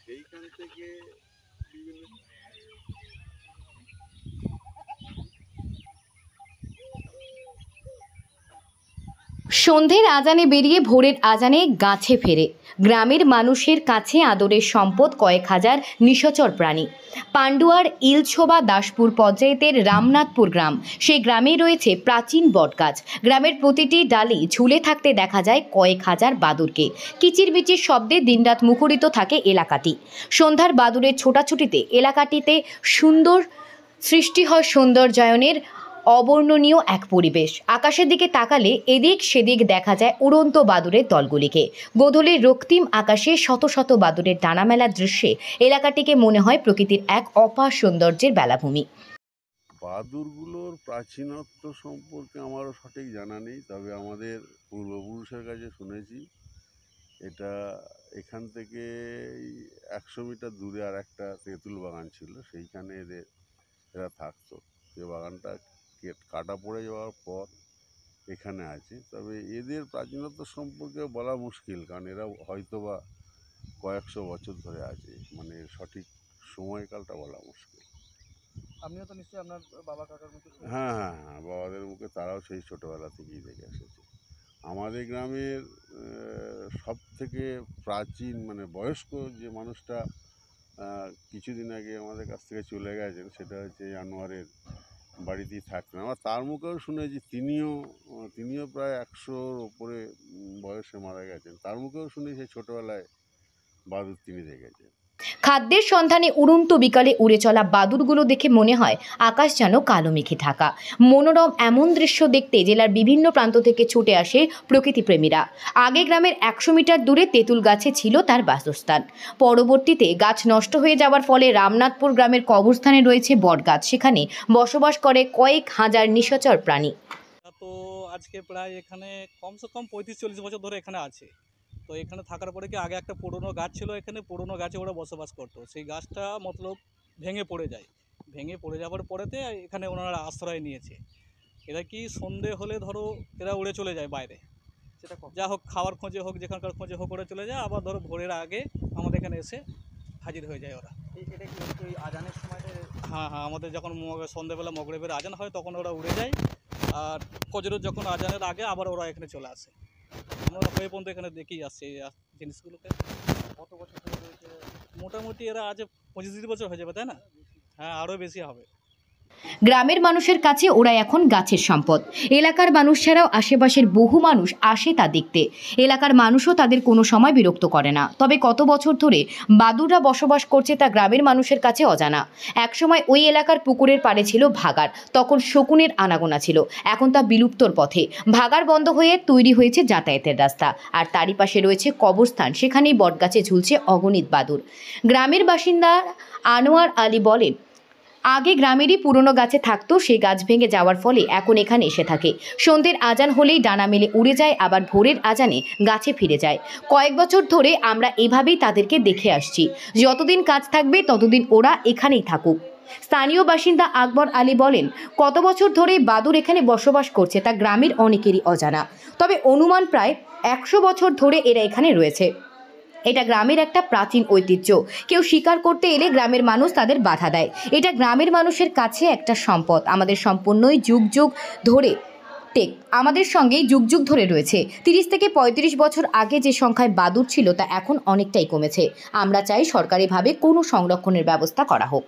সেইখান থেকে বিভিন্ন সন্ধ্যের আজানে বেরিয়ে ভোরের আজানে গাছে ফেরে গ্রামের মানুষের কাছে আদরের সম্পদ কয়েক হাজার নিশাচর প্রাণী। পান্ডুয়ার ইলছোবা দাসপুর পঞ্চায়েতের রামনাথপুর গ্রাম, সেই গ্রামে রয়েছে প্রাচীন বটগাছ। গ্রামের প্রতিটি ডালে ঝুলে থাকতে দেখা যায় কয়েক হাজার বাদুরকে। কিচিরমিচির শব্দে দিনরাত মুখরিত থাকে এলাকাটি। সন্ধ্যার বাদুরের ছোটাছুটিতে এলাকাটিতে সুন্দর সৃষ্টি হয় সৌন্দর্যায়নের অবর্ণনীয় এক পরিবেশ। আকাশের দিকে তাকালে এদিক সেদিক দেখা যায় উড়ন্ত বাদুরের দলগুলিকে। গোধূলির রক্তিম আকাশে শত শত বাদুরের ডানা মেলার দৃশ্যে এলাকাটিকে মনে হয় প্রকৃতির এক অপার সৌন্দর্যের বেলাভূমি। বাদুরগুলোর প্রাচীনত্ব সম্পর্কে আমারও সঠিক জানা নেই, তবে আমাদের পূর্বপুরুষের কাছে শুনেছি এটা এখান থেকে 100 মিটার দূরে আর একটা তেঁতুল বাগান ছিল, সেইখানে এরা থাকতো। সে বাগানটা কাটা পড়ে যাওয়ার পর এখানে আছে। তবে এদের প্রাচীনত্ব সম্পর্কে বলা মুশকিল, কারণ এরা হয়তোবা কয়েকশো বছর ধরে আছে, মানে সঠিক সময়কালটা বলা মুশকিল। আপনিও তো নিশ্চয়ই আপনার বাবা কাকার মুখে হ্যাঁ, বাবাদের মুখে তারাও সেই ছোটোবেলা থেকেই দেখে এসেছে। আমাদের গ্রামের সব থেকে প্রাচীন মানে বয়স্ক যে মানুষটা কিছুদিন আগে আমাদের কাছ থেকে চলে গেছেন, সেটা হচ্ছে আনোয়ারের বাড়িতেই থাকতেন। আমার তার মুখেও শুনেছি তিনিও প্রায় 100-র ওপরে বয়সে মারা গেছেন। তার মুখেও শুনেছি ছোটোবেলায় বাদুড় তিনি দেখেছেন। খাদ্যের সন্ধানে উড়ন্ত বিকালে উড়ে চলা বাদুরগুলো দেখে মনে হয় আকাশ যেন কালো মেঘে ঢাকা। মনোরম এমন দৃশ্য দেখতে জেলার বিভিন্ন প্রান্ত থেকে ছুটে আসে প্রকৃতিপ্রেমীরা। আগে গ্রামের 100 মিটার দূরে তেঁতুল গাছে ছিল তার বাসস্থান। পরবর্তীতে গাছ নষ্ট হয়ে যাওয়ার ফলে রামনাথপুর গ্রামের কবরস্থানে রয়েছে বটগাছ। সেখানে বসবাস করে কয়েক হাজার নিশাচর প্রাণী। তো আজকে প্রায় এখানে কমসে কম 35-40 বছর ধরে এখানে আছে। তো এখানে থাকার পরে কি আগে একটা পুরনো গাছ ছিল, এখানে পুরনো গাছে ওরা বসবাস করতো। সেই গাছটা মতলব ভেঙে পড়ে যায়। ভেঙে পড়ে যাওয়ার পরেতে এখানে ওনারা আশ্রয় নিয়েছে। এরা কি সন্ধে হলে ধরো এরা উড়ে চলে যায় বাইরে, সেটা যা হোক খাওয়ার খোঁজে হোক যেখানকার খোঁজে হোক ওরা চলে যায়। আবার ধরো ভোরের আগে আমাদের এখানে এসে হাজির হয়ে যায় ওরা। এটা কি ওই আজানের সময়টা? হ্যাঁ, আমাদের যখন সন্ধ্যেবেলা মগরিবের আজান হয় তখন ওরা উড়ে যায়, আর ফজরের যখন আজানের আগে আবার ওরা এখানে চলে আসে। আমরা হয়ে পর্যন্ত এখানে দেখেই আসছি এই জিনিসগুলোকে। কত বছর ধরে রয়েছে? মোটামুটি এরা আজ 25-30 বছর হয়ে যাবে, তাই না? হ্যাঁ, আরও বেশি হবে। গ্রামের মানুষের কাছে ওরা এখন গাছের সম্পদ। এলাকার মানুষ ছাড়াও আশেপাশের বহু মানুষ আসে তা দেখতে। এলাকার মানুষও তাদের কোনো সময় বিরক্ত করে না। তবে কত বছর ধরে বাদুড়রা বসবাস করছে তা গ্রামের মানুষের কাছে অজানা। একসময় ওই এলাকার পুকুরের পাড়ে ছিল ভাগাড়, তখন শকুনের আনাগোনা ছিল। এখন তা বিলুপ্তর পথে। ভাগাড় বন্ধ হয়ে তৈরি হয়েছে যাতায়াতের রাস্তা, আর তারই পাশে রয়েছে কবরস্থান। সেখানেই বটগাছে ঝুলছে অগণিত বাদুড়। গ্রামের বাসিন্দা আনোয়ার আলী বলেন, আগে গ্রামেরই পুরনো গাছে থাকতো, সেই গাছ ভেঙে যাওয়ার ফলে এখন এখানে এসে থাকে। সন্ধ্যের আজান হলেই ডানা মেলে উড়ে যায়, আবার ভোরের আজানে গাছে ফিরে যায়। কয়েক বছর ধরে আমরা এভাবেই তাদেরকে দেখে আসছি। যতদিন কাজ থাকবে ততদিন ওরা এখানেই থাকুক। স্থানীয় বাসিন্দা আকবর আলী বলেন, কত বছর ধরে বাদুড় এখানে বসবাস করছে তা গ্রামের অনেকেরই অজানা। তবে অনুমান প্রায় 100 বছর ধরে এরা এখানে রয়েছে। এটা গ্রামের একটা প্রাচীন ঐতিহ্য। কেউ শিকার করতে এলে গ্রামের মানুষ তাদের বাধা দেয়। এটা গ্রামের মানুষের কাছে একটা সম্পদ। আমাদের সম্পূর্ণই যুগ যুগ ধরে আমাদের সঙ্গেই যুগ যুগ ধরে রয়েছে। 30 থেকে 35 বছর আগে যে সংখ্যায় বাদুড় ছিল তা এখন অনেকটাই কমেছে। আমরা চাই সরকারিভাবে কোনো সংরক্ষণের ব্যবস্থা করা হোক।